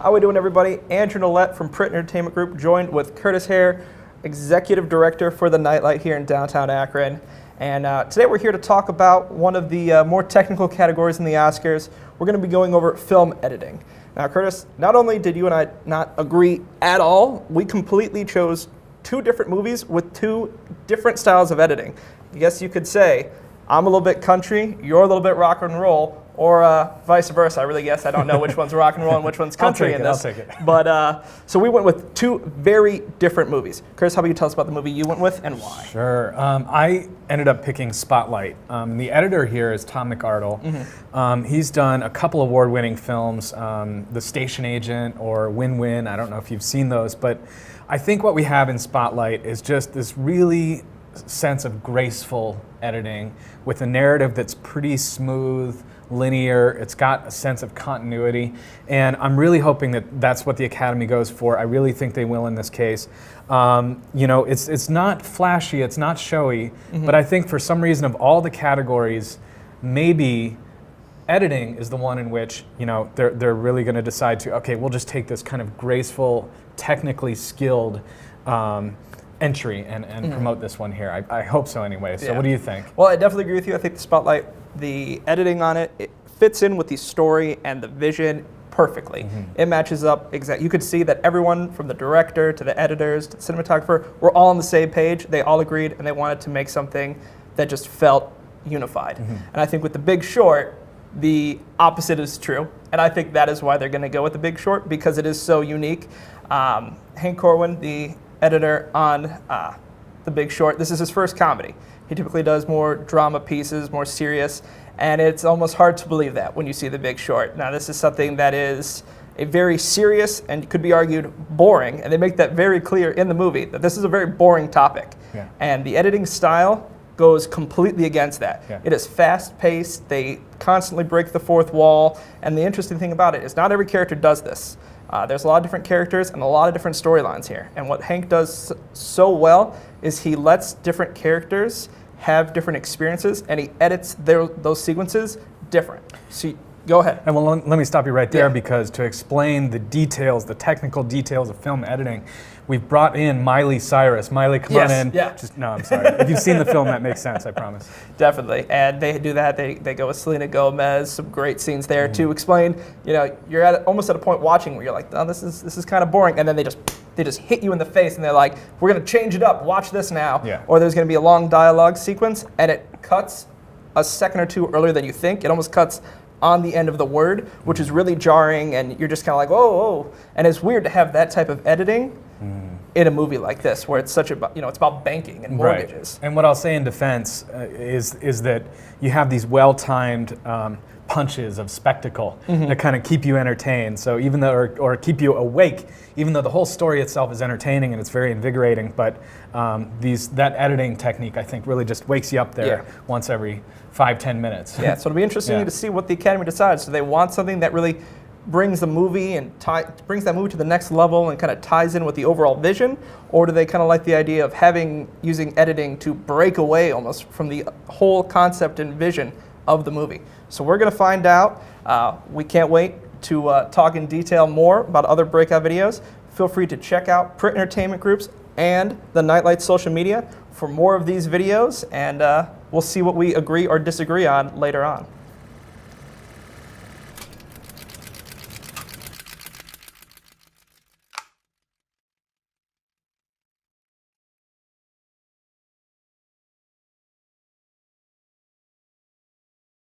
How we doing, everybody? Andrew Nalette from Print Entertainment Group, joined with Kurtiss Hare, Executive Director for the Nightlight here in downtown Akron. And today we're here to talk about one of the more technical categories in the Oscars. We're going to be going over film editing. Now, Kurtiss, not only did you and I not agree at all, we completely chose two different movies with two different styles of editing. I guess you could say I'm a little bit country, you're a little bit rock and roll, or vice versa. I really guess I don't know which one's rock and roll and which one's country in this. I'll take it. But so we went with two very different movies. Kurtiss, how about you tell us about the movie you went with and why? Sure. I ended up picking Spotlight. The editor here is Tom McArdle. Mm-hmm. He's done a couple award-winning films, The Station Agent or Win-Win. I don't know if you've seen those, but I think what we have in Spotlight is just this really sense of graceful editing with a narrative that's pretty smooth, linear. It's got a sense of continuity, and I'm really hoping that that's what the Academy goes for. I really think they will in this case. You know, it's not flashy, it's not showy, mm-hmm. but I think for some reason of all the categories, maybe editing is the one in which, you know, they're really going to decide to, okay, we'll just take this kind of graceful, technically skilled entry and mm-hmm. promote this one here. I hope so anyway. So what do you think? Well, I definitely agree with you. I think the Spotlight, the editing on it, it fits in with the story and the vision perfectly. Mm-hmm. It matches up exactly. You could see that everyone from the director to the editors to the cinematographer were all on the same page. They all agreed and they wanted to make something that just felt unified. Mm-hmm. And I think with The Big Short, the opposite is true. And I think that is why they're going to go with The Big Short, because it is so unique. Hank Corwin, the editor on The Big Short, this is his first comedy. He typically does more drama pieces, more serious, and it's almost hard to believe that when you see The Big Short. Now, this is something that is a very serious and could be argued boring, and they make that very clear in the movie, that this is a very boring topic. Yeah. And the editing style goes completely against that. Yeah. It is fast-paced, they constantly break the fourth wall, and the interesting thing about it is not every character does this. There's a lot of different characters and a lot of different storylines here. And what Hank does so well is he lets different characters have different experiences, and he edits those sequences different. So go ahead. And well, let me stop you right there, because to explain the details, the technical details of film editing, we've brought in Miley Cyrus. Miley, come on in. Yeah. No, I'm sorry. If you've seen the film, that makes sense, I promise. Definitely. And they do that. They go with Selena Gomez, some great scenes there to explain, you know, you're almost at a point watching where you're like, oh, this is kind of boring. And then they just hit you in the face and they're like, we're going to change it up. Watch this now. Yeah. Or there's going to be a long dialogue sequence and it cuts a second or two earlier than you think. It almost cuts on the end of the word, which is really jarring, and you're just kind of like, oh. And it's weird to have that type of editing in a movie like this, where it's such a, you know, it's about banking and mortgages. Right. And what I'll say in defense is that you have these well-timed punches of spectacle that kind of keep you entertained. So even though, or keep you awake, even though the whole story itself is entertaining and it's very invigorating, but that editing technique, I think, really just wakes you up there once every 5-10 minutes. Yeah, so it'll be interesting to see what the Academy decides. Do they want something that really brings the movie and brings that movie to the next level and kind of ties in with the overall vision, or do they kind of like the idea of using editing to break away almost from the whole concept and vision of the movie? So we're going to find out. We can't wait to talk in detail more about other breakout videos. Feel free to check out Print Entertainment Group's and the Nightlight social media for more of these videos, and we'll see what we agree or disagree on later on.